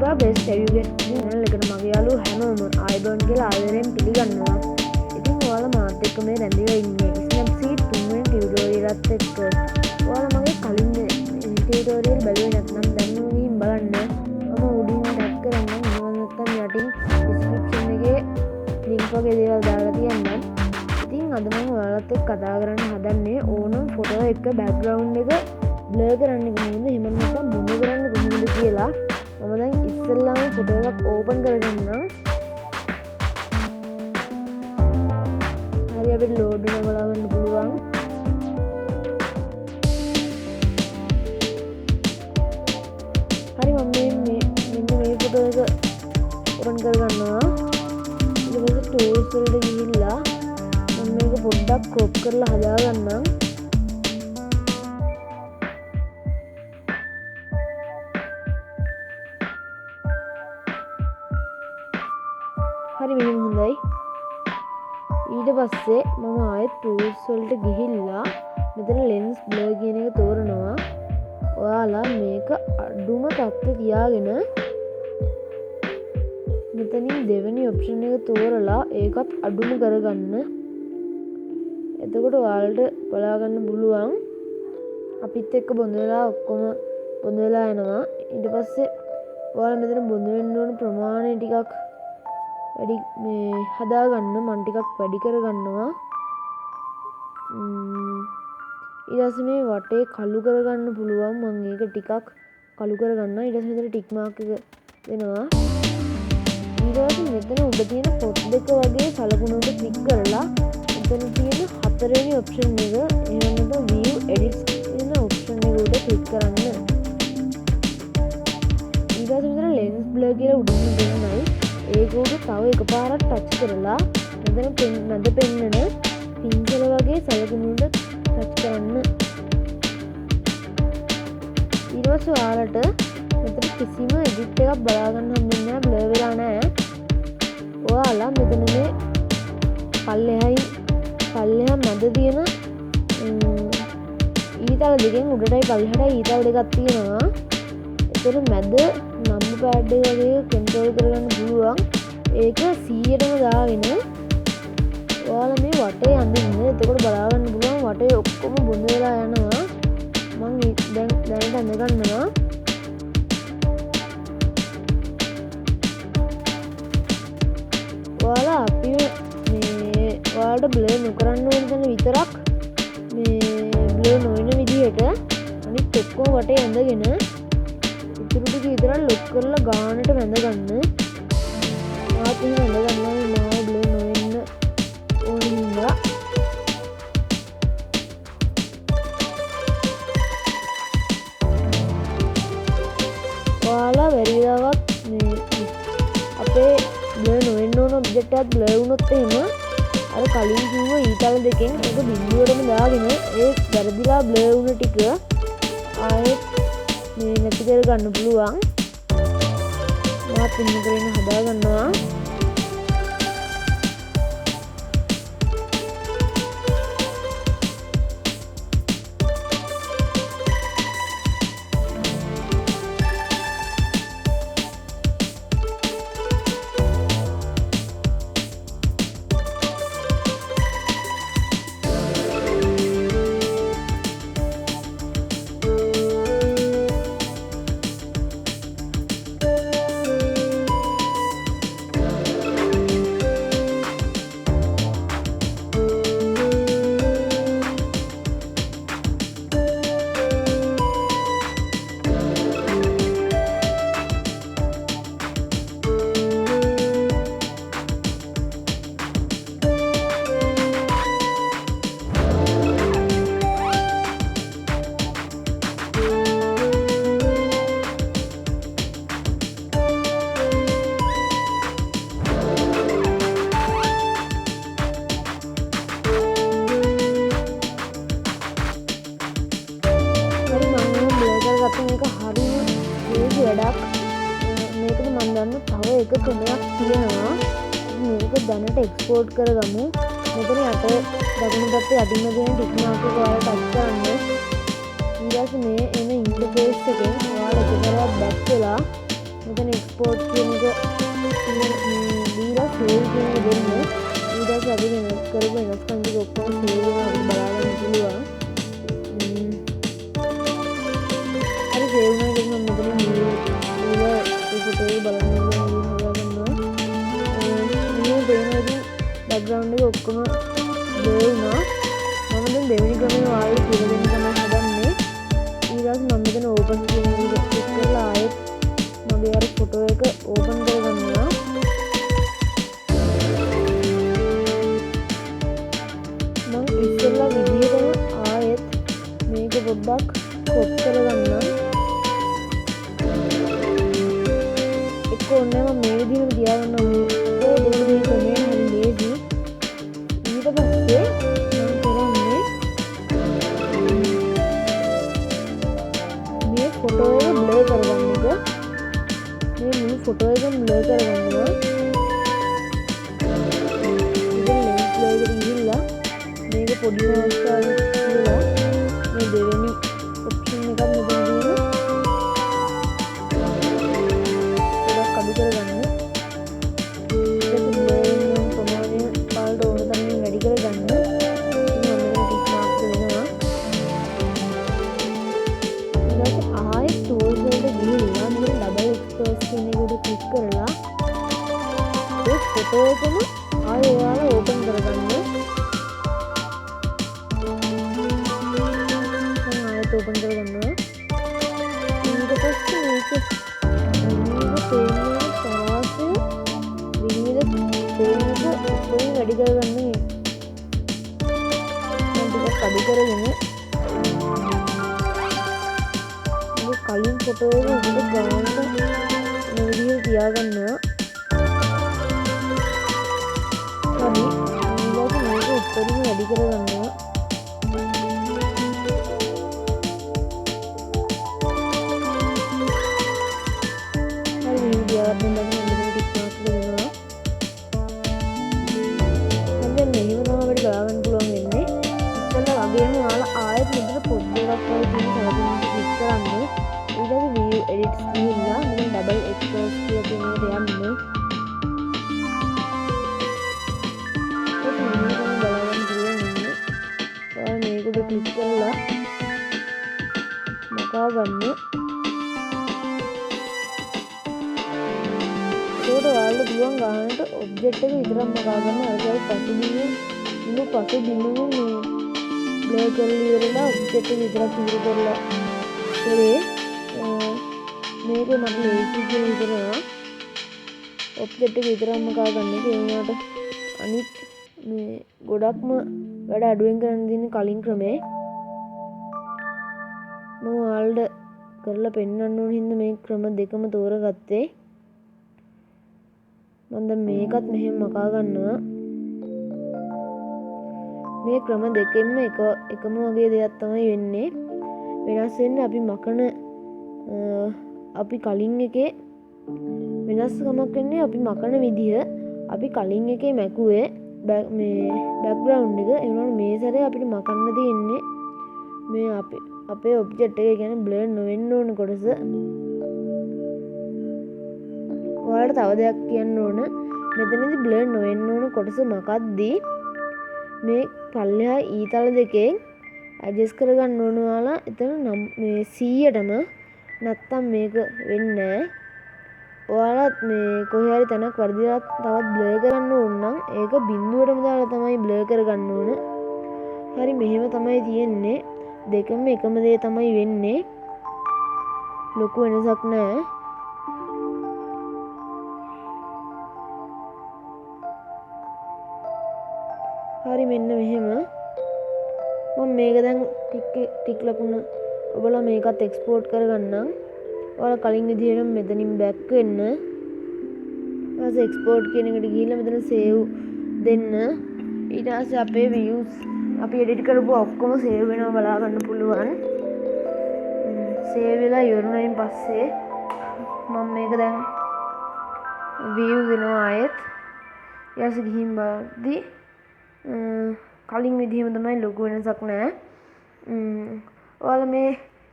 Prathiba best education channel එකට මගේ යාළුවෝ හැමෝම ආයුබෝවන් කියලා ආදරයෙන් පිළිගන්නවා. ඉතින් ඔයාලා මාත් එක්ක මේ රැඳිලා ඉන්නේ Snapseed 3වෙනි ටියුටෝරියල් එකත් එක්ක. ඔයාලා මගේ කලින් ටියුටෝරියල් බැලුවේ නැත්නම් දැන් ගිහින් බලන්න. මම උඩින් ටැග් කරන්නම්. එහෙම නැත්නම් යටින් description එකේ link වගේ දේවල් දාලා තියන්නම්. ඉතින් අද මම ඔයාලත් එක්ක කතා කරන්න හදන්නේ ඕනම ෆොටෝ එක background එක blur කරන්නේ කොහොමද? එහෙම නැත්නම් බොඳ කරන්නේ කොහොමද කියලා. මම දැන් ඉස්සෙල්ලාම ෆොටෝ එකක් ඕපන් කරගන්නම්. හරි අපිට ලෝඩ් වෙන බලා ගන්න පුළුවන්. හරි මම මෙන්න මේ ෆොටෝ එක ඕපන් කරගන්නවා. ඊට පස්සේ tools වලට ගිහිල්ලා මම මේක පොඩ්ඩක් crop කරලා හදාගන්නම්. හරි මෙහෙම හොඳයි. ඊට පස්සේ මම ආයෙත් tools වලට ගිහිල්ලා මෙතන lens blur කියන එක තෝරනවා. ඔයාලා මේක අඩුම තත්ත්වය තියාගෙන මෙතනින් දෙවෙනි option එක තෝරලා ඒකත් අඩුම කරගන්න. එතකොට ඔයාලට බලා ගන්න පුළුවන් අපිත් එක්ක බොඳ වෙලා ඔක්කොම බොඳ වෙලා යනවා. ඊට පස්සේ ඔයාලා මෙතන බොඳ වෙන්න ඕන ප්‍රමාණය ටිකක් වැඩි මේ හදාගන්න. මම ටිකක් වැඩි කරගන්නවා. ඊට පස්සේ මේ වටේ කළු කරගන්න පුළුවන්. මම ඒක ටිකක් කළු කරගන්නවා. ඊට පස්සේ මෙතන ටික් මාක් එක දෙනවා. ඊට පස්සේ මෙතන උඩ තියෙන පොත් දෙක වගේ සලකුණුවට ක්ලික් කරලා මෙතන තියෙන හතරවෙනි ඔප්ෂන් එක එහෙම නැත්නම් view edit කියන ඔප්ෂන් එක උඩ ක්ලික් කරන්න. ඊට පස්සේ මෙතන lens blur කියලා උඩින් දෙන්නයි. ඒක උඩ තව එකපාරක් ටච් කරලා මෙතන මැද පෙන්නන පින්සල වගේ සලකුණුවට ටච් කරන්න. ඊට පස්සේ ඔයාලට මෙතන කිසිම එඩිට් එකක් බලා ගන්න හම්බෙන්නේ නැහැ. බ්ලර් වෙලා නැහැ. ඔයාලා මෙතන මේ පල්ලෙහා මැද තියෙන ඊතල දෙකෙන් උඩටයි පල්ලෙහාටයි ඊතල දෙකක් තියෙනවා. ඒතර මැද නම්බර් පෑඩ් එක වගේ කන්ට්‍රෝල් කරගන්න පුළුවන්. ඒක 100ටම දාගෙන ඔයාලා මේ වටේ අඳින්න. එතකොට බලා ගන්න පුළුවන් වටේ ඔක්කොම බොඳ වෙලා යනවා. මම දැනට අඳ ගන්නවා. ඔයාලා අපි මේ ඔයාලට බ්ලර් නොකරන්න ඕන තැන විතරක් මේ බ්ලර් නොවන විදිහට අනිත් ඔක්කොම වටේ ඇඳගෙන ඉතුරු ටික විතරක් ලොක් කරලා ගානට වැඳ ගන්න. මාත් එහෙම වැඳ ගන්නවා. මාව බ්ලර් නොවෙන්න ඕන හින්දා. ඔයාලා වැරිදාවක් මේ අපේ බ්ලර් නොවෙන්න ඕන ඔබ්ජෙක්ට් එකක් බ්ලර් වුණොත් එහෙම අර කලින් කිව්ව ඊතල දෙකෙන් ඒක බිඳුවටම දාගෙන ඒ වැරදිලා බ්ලර් වුණ ටික ආයෙත් මේ නැති කර ගන්න පුළුවන්. මාත් ඉන්න කරගෙන හදා ගන්නවා. වැඩක්. මේකද මම දන්න තව එක ක්‍රමයක් තියෙනවා. මේක දැනට එක්ස්පෝර්ට් කරගමු. මෙතන යට දකුණු පැත්තේ යටින්ම තියෙන ටික් මාක් එක ඔයාලා ටච් කරන්න. ඊට පස්සේ මේ එන ඉන්ටර්ෆේස් එකෙන් ඔයාලා එකපාරක් බැක් වෙලා මෙතන export කියන එක දීලා save කියන එක දෙන්න. ඊට පස්සේ අපි වෙනස් කරපු වෙනස්කම් ටික ඔක්කොම save වෙනවා අපිට බලා ගන්න පුළුවන්. හරි save වුණා කියලා මම මෙතන ෆොටෝ එක බලන්න හදාගන්නවා. මේ දෙනවා background එක ඔක්කොම blur වුණා. මම දැන් දෙවෙනි ක්‍රමයේ ඔයාලට කියලා දෙන්න තමයි හදන්නේ. ඊළඟට මම මෙතන open කියන එක ක්ලික් කරලා ආයෙත් මගේ අර ෆොටෝ එක open කරගන්නවා. මම ඉස්සෙල්ලා විදිහටම ආයෙත් මේක පොඩ්ඩක් crop කරගන්නම්. එක්ක ඕනේ මම මේ විදිහට තියාගන්න ඕනේ. ඒක දෙවෙනි ක්‍රමයේ හරි ලේසි. ඊට පස්සේ ෆොටෝ එක බ්ලර් කරගන්න එක. මේ මුළු ෆොටෝ එකම බ්ලර් කරගන්නවා. ඉතින් ලෙන්ස් බ්ලර් එකට ගිහිල්ලා මේක පොඩි අවස්ථාවක කියලා මේ දෙවෙනි ඔප්ෂන් එකක් මෙතන දීලා පොඩක් අඩු කරගන්න. ඊට පස්සේ බ්ලර් වෙන ප්‍රමාණය පාලට ඕන තරමින් වැඩි කරගන්න. ක්ලික් කරලා ඒ ෆොටෝ එකම ආයෙ ඔයාලා ඕපන් කරගන්න. මම ආයෙත් ඕපන් කරගන්නවා. ඊට පස්සේ මේක පේන්නේ තරාසෙ විවිධ පේනක ඔක්කොම වැඩි කරගන්න. මම ටිකක් අඩු කරගෙන මේ කලින් ෆොටෝ එක උඩ ගානට විදිහට තියාගන්නවා. හරි ඊළඟට මේක උඩරින් වැඩි කරගන්නවා. හරි මේ තියාගන්න නම් මෙතන ටික් මාක් දෙනවා. දැන් මෙහෙම තමයි අපිට ගාගන්න පුළුවන් වෙන්නේ. ඉතින් වගේම ඔයාලා ආයෙත් මෙතන පොඩ්ඩක් වගේ තියෙන සලකුණු ක්ලික් කරන්න. ඊළඟ view edits ගිහිල්ලා මෙතන double export කියලා කියන එකට යන්න. ඒක මෙහෙම බලන්න පුළුවන් ඉන්නේ. ඔයාලා මේකට ක්ලික් කරලා මකා ගන්න. ඒකට ඔයාලට පුළුවන් ගන්නට ඔබ්ජෙක්ට් එක විතරක් මකා ගන්න. අරගල් පසුබිම මේ blur කරලා ඉවරලා ඔබ්ජෙක්ට් එක විතරක් ඉවර කරලා කරේ. මේක මට ලේසි කියලා හිතනවා. ඔබ්ජෙක්ට් එක විතරක්ම මකා ගන්න එක. ඒ වුණාට අනිත් මේ ගොඩක්ම වැඩ අඩුවෙන් කරන්න දින කලින් ක්‍රමේ මම ඔයාලට කරලා පෙන්වන්න ඕන හින්දා මේ ක්‍රම දෙකම තෝරගත්තේ. මම දැන් මේකත් මෙහෙම මකා ගන්නවා. මේ ක්‍රම දෙකෙන්ම එකම වගේ දෙයක් තමයි වෙන්නේ. වෙනස් වෙන්නේ අපි කලින් එකේ වෙනස්කමක් වෙන්නේ අපි මකන විදිහ. අපි කලින් එකේ මැකුවේ මේ බෑග්ග්‍රවුන්ඩ් එක. ඒ වුණාට මේ සැරේ අපිට මකන්න තියෙන්නේ මේ අපේ ඔබ්ජෙක්ට් එක කියන්නේ බ්ලර් නොවෙන්න ඕන කොටස. ඔයාලට තව දෙයක් කියන්න ඕන. මෙතනදී බ්ලර් නොවෙන්න ඕන කොටස මකද්දී මේ පල්ලෙහා ඊතල දෙකෙන් ඇඩ්ජස්ට් කරගන්න ඕන. ඔයාලා එතන මේ 100ටම නැත්තම් මේක වෙන්නේ නැහැ. ඔයාලත් මේ කොහේ හරි තැනක් වර්ධිලා තවත් බ්ලර් කරන්න ඕන නම් ඒක බිඳුවටම දාලා තමයි බ්ලර් කරගන්න ඕන. හරි මෙහෙම තමයි තියෙන්නේ. දෙකම එකම දේ තමයි වෙන්නේ. ලොකු වෙනසක් නැහැ. හරි මෙන්න මෙහෙම. මම මේක දැන් ටික් ලකුණ ඔබලා මේකත් එක්ස්පෝර්ට් කරගන්නම්. ඔයාලා කලින් විදිහටම මෙතනින් බෑක් වෙන්න. ඊට එක්ස්පෝර්ට් කියන එකට ගිහිල්ලා මෙතන සේව් දෙන්න. ඊට පස්සේ අපේ views අපි එඩිට් කරපුවා ඔක්කොම සේව් වෙනවා බලා ගන්න පුළුවන්. සේව් වෙලා ඉවරනයින් පස්සේ මම මේක දැන් view දෙනවා ආයෙත්. ඊට පස්සේ ගිහින් බලද්දි කලින් විදිහම තමයි ලොකු වෙනසක් නැහැ. ඔයාලා මේ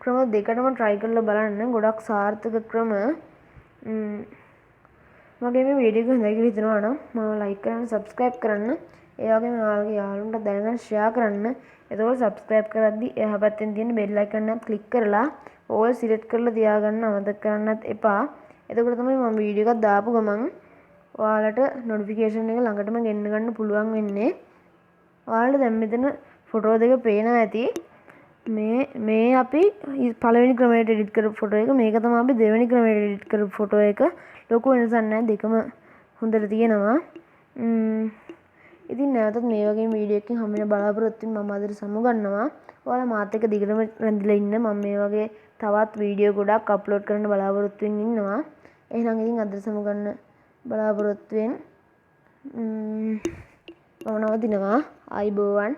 ක්‍රම දෙකටම try කරලා බලන්න. ගොඩක් සාර්ථක ක්‍රම. මගේ මේ වීඩියෝ එක හොඳයි කියලා හිතනවා නම් මම ලයික් කරන්න සබ්ස්ක්‍රයිබ් කරන්න ඒ වගේම ඔයාලගේ යාළුවන්ට දැනගන්න ෂෙයා කරන්න. එතකොට සබ්ස්ක්‍රයිබ් කරද්දි එහා පැත්තෙන් තියෙන බෙල් අයිකන් එකත් ක්ලික් කරලා ඕල් සිලෙක්ට් කරලා තියාගන්න අමතක කරන්නත් එපා. එතකොට තමයි මම වීඩියෝ එකක් දාපු ගමන් ඔයාලට නොටිෆිකේෂන් එක ළඟටම ගෙන්න ගන්න පුළුවන් වෙන්නේ. ඔයාලට දැන් මෙතන ෆොටෝ දෙක පේනවා ඇති. මේ අපි පළවෙනි ක්‍රමයට එඩිට් කරපු ෆොටෝ එක, මේක තමයි අපි දෙවෙනි ක්‍රමයට එඩිට් කරපු ෆොටෝ එක. ලොකු වෙනසක් නැහැ, දෙකම හොඳට තියෙනවා. ඉතින් නැවතත් මේ වගේ වීඩියෝ එකකින් හම්බ වෙන බලාපොරොත්තු වෙමින් මම අදට සමුගන්නවා. ඔයාලා මාත් එක්ක දිගටම රැඳිලා ඉන්න. මම මේ වගේ තවත් වීඩියෝ ගොඩක් අප්ලෝඩ් කරන්න බලාපොරොත්තු වෙමින් ඉන්නවා. එහෙනම් ඉතින් අදට සමුගන්න බලාපොරොත්තු වෙමින් මම නවතිනවා. ආයිබෝවන්.